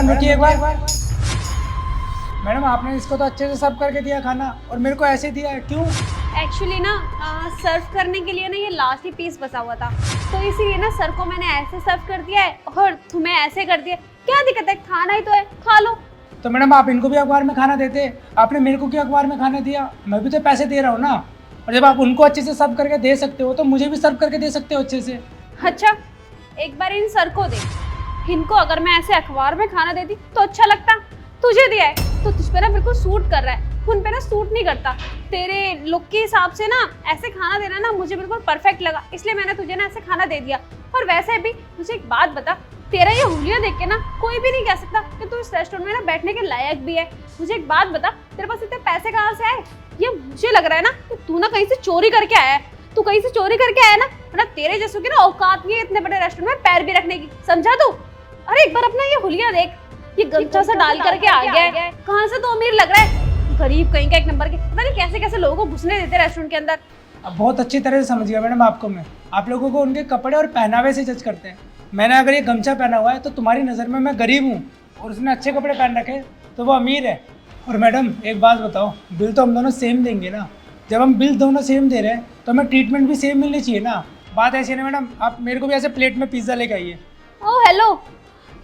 Madam रुकिए एक बार। Madam आपने इसको तो अच्छे से सर्व करके दिया खाना और मेरे को ऐसे दिया है, क्यों? एक्चुअली ना सर्व करने के लिए ना ये लास्ट ही पीस बचा हुआ था, तो इसीलिए ना सर को मैंने ऐसे सर्व कर दिया है और तुम्हें ऐसे कर दिया। क्या दिक्कत है, खाना ही तो है, खा लो। तो मैडम आप इनको भी अखबार में खाना देते, आपने मेरे को क्यों अखबार में खाना दिया? मैं भी तो पैसे दे रहा हूँ ना। और जब आप उनको अच्छे से सर्व करके दे सकते हो तो मुझे भी सर्व करके दे सकते हो अच्छे से। अच्छा, एक बार इन सर को दे, इनको अगर मैं ऐसे अखबार में खाना देती तो अच्छा लगता। तुझे दिया है तो तुझ पे ना बिल्कुल सूट कर रहा है, उन पे ना सूट नहीं करता। तेरे लुक के हिसाब से ना ऐसे खाना देना ना मुझे बिल्कुल परफेक्ट लगा, इसलिए मैंने तुझे ना ऐसे खाना दे दिया। और वैसे भी मुझे एक बात बता, तेरा ये हुलिया देख के ना कोई भी नहीं कह सकता कि तू इस रेस्टोरेंट में ना बैठने के लायक भी है। मुझे एक बात बता, तेरे पास इतने पैसे कहाँ से आए? ये मुझे लग रहा है ना कि तू ना कहीं से चोरी करके आया है। तू कहीं से चोरी करके आया ना, वरना तेरे जैसों की ना औकात नहीं है इतने बड़े रेस्टोरेंट में पैर भी रखने की, समझा तू? अरे एक बार अपना ये हुलिया देख, ये गमछा सा डाल करके आ गया है। कहाँ से तो अमीर लग रहा है, गरीब कहीं का एक नंबर के। पता नहीं कैसे कैसे लोगों को घुसने देते रेस्टोरेंट के अंदर। अब बहुत अच्छी तरह से समझ गया मैडम आपको मैं। आप लोगों को उनके कपड़े और पहनावे से जज करते हैं। मैंने अगर ये गमछा पहना हुआ है तो तुम्हारी नज़र में मैं गरीब हूँ, और उसने अच्छे कपड़े पहन रखे तो वो अमीर है। और मैडम एक बात बताओ, बिल तो हम दोनों सेम देंगे ना? जब हम बिल दोनों सेम दे रहे हैं तो हमें ट्रीटमेंट भी सेम मिलनी चाहिए ना। बात ऐसी है ना मैडम, आप मेरे को भी ऐसे प्लेट में पिज्ज़ा लेके आइए। ओह हेलो,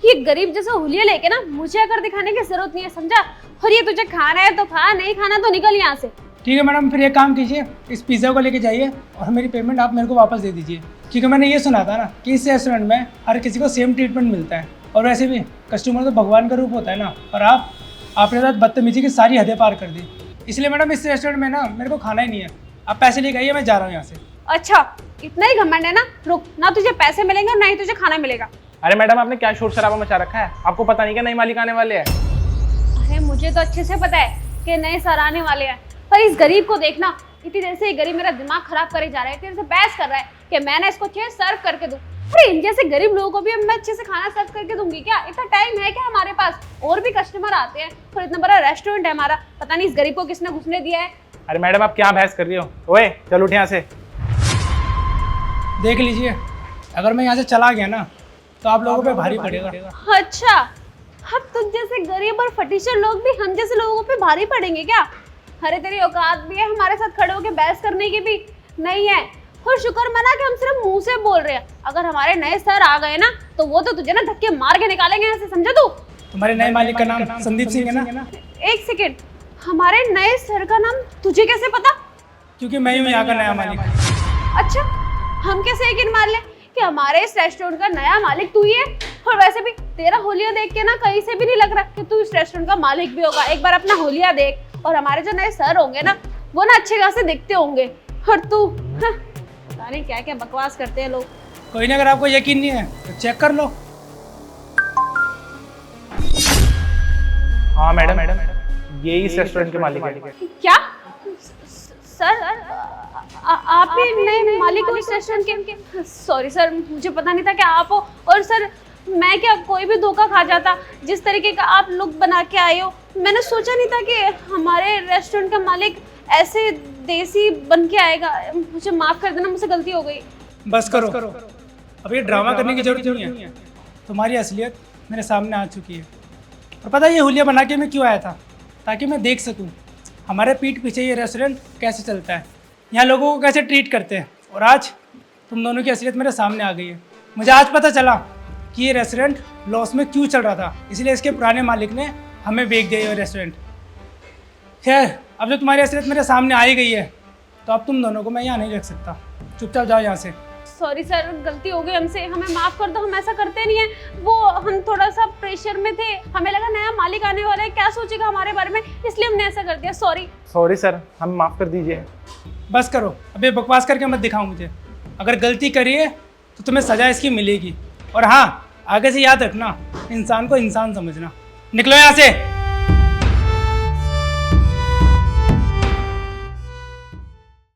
ये गरीब जैसा हुलिया लेके ना मुझे अगर दिखाने की जरूरत नहीं है, समझा? और ये तुझे खाना है तो खा, नहीं खाना तो निकल यहाँ से। ठीक है मैडम, फिर एक काम कीजिए, इस पिज़्ज़ा को लेके जाइए और मेरी पेमेंट आप मेरे को वापस दे दीजिए। क्योंकि मैंने ये सुना था ना कि इस रेस्टोरेंट में हर किसी को सेम ट्रीटमेंट मिलता है, और वैसे भी कस्टमर तो भगवान का रूप होता है ना। और आपने साथ बदतमीजी की सारी हदें पार कर दी। इसलिए मैडम इस रेस्टोरेंट में ना मेरे को खाना ही नहीं है। आप पैसे लेके आइए, मैं जा रहा हूँ यहाँ से। अच्छा, इतना ही घमंड है ना? रुक, ना तुझे पैसे मिलेंगे और ना ही तुझे खाना मिलेगा। अरे मैडम, आपने क्या शोर शराबा मचा रखा है? आपको पता नहीं क्या नए मालिक आने वाले हैं? अरे मुझे तो अच्छे से पता है कि नए सर आने वाले हैं, पर इस गरीब को देखना, इतनी देर से ये गरीब मेरा दिमाग खराब करे जा रहा है। तेरे से बहस कर रहा है कि मैं ना इसको अच्छे से सर्व करके दूं। अरे इन जैसे गरीब लोगों को भी अब मैं अच्छे से खाना सर्व करके दूंगी क्या? इतना टाइम है क्या हमारे पास? और भी कस्टमर आते हैं और इतना बड़ा रेस्टोरेंट है हमारा, पता नहीं इस गरीब को किसने घुसने दिया है। अरे मैडम, आप क्या बहस कर रही हो? ओए चल उठ यहाँ से। देख लीजिए, अगर मैं यहाँ से चला गया ना तो आप लोगों पे भारी पड़ेगा। अच्छा, अब तुझ जैसे गरीब और फटीचर लोग भी हम जैसे लोगों पे भारी पड़ेंगे क्या? अरे तेरी औकात भी है हमारे साथ खड़े होकर बहस करने की भी नहीं है। और शुक्र मना कि हम सिर्फ मुंह से बोल रहे हैं, अगर हमारे नए सर आ गए ना तो वो तो तुझे ना धक्के मार के निकालेंगे यहाँ से, समझा तू? तुम्हारे नए मालिक का नाम संदीप सिंह है ना? एक सेकेंड, हमारे नए सर का नाम तुझे कैसे पता? क्योंकि मैं ही हूँ यहाँ का नया मालिक। अच्छा, हम कैसे यकीन मान लें कि हमारे इस रेस्टोरेंट का नया मालिक तू ही है? और वैसे भी तेरा होलिया देख के ना कहीं से भी नहीं लग रहा कि तू इस रेस्टोरेंट का मालिक भी होगा। एक बार अपना होलिया देख, और हमारे जो नए सर होंगे ना वो ना अच्छे खासे दिखते होंगे, और तू पता नहीं क्या क्या बकवास करते हैं लोग। कोई नहीं, अगर आपको यकीन नहीं है तो चेक कर लो। हाँ मैडम, यही इस रेस्टोरेंट के मालिक है। क्या सर, आप ही नए मालिक हो इस रेस्टोरेंट के? सॉरी सर, मुझे पता नहीं था कि आप हो। और सर, मैं क्या कोई भी धोखा खा जाता? जिस तरीके का आप लुक बना के आए हो, मैंने सोचा नहीं था कि हमारे रेस्टोरेंट का मालिक ऐसे देसी बन के आएगा। मुझे माफ़ कर देना, मुझसे गलती हो गई। बस करो, अब ये ड्रामा करने की जरूरत नहीं है। तुम्हारी असलियत मेरे सामने आ चुकी है। और पता है ये हुलिया बना के मैं क्यों आया था? ताकि मैं देख सकूं हमारे पीठ पीछे ये रेस्टोरेंट कैसे चलता है, यहाँ लोगों को कैसे ट्रीट करते हैं। और आज तुम दोनों की असलियत मेरे सामने आ गई है। मुझे आज पता चला कि ये रेस्टोरेंट लॉस में क्यों चल रहा था, इसलिए इसके पुराने मालिक ने हमें बेच दिया ये रेस्टोरेंट। खैर, अब जो तुम्हारी असलियत मेरे सामने आ ही गई है तो अब तुम दोनों को मैं यहाँ नहीं रख सकता। चुपचाप जाओ यहाँ से। सॉरी सर, गलती हो गई हमसे, हमें माफ़ कर दो। हम ऐसा करते नहीं है, वो हम थोड़ा सा प्रेशर में थे, हमें लगा नया मालिक आने वाला है, क्या सोचेगा हमारे बारे में, इसलिए हमने ऐसा कर दिया। सॉरी सर, हम माफ़ कर दीजिए। बस करो, अबे बकवास करके मत दिखाओ मुझे। अगर गलती करी है तो तुम्हें सज़ा इसकी मिलेगी। और हाँ, आगे से याद रखना, इंसान को इंसान समझना। निकलो यहाँ से।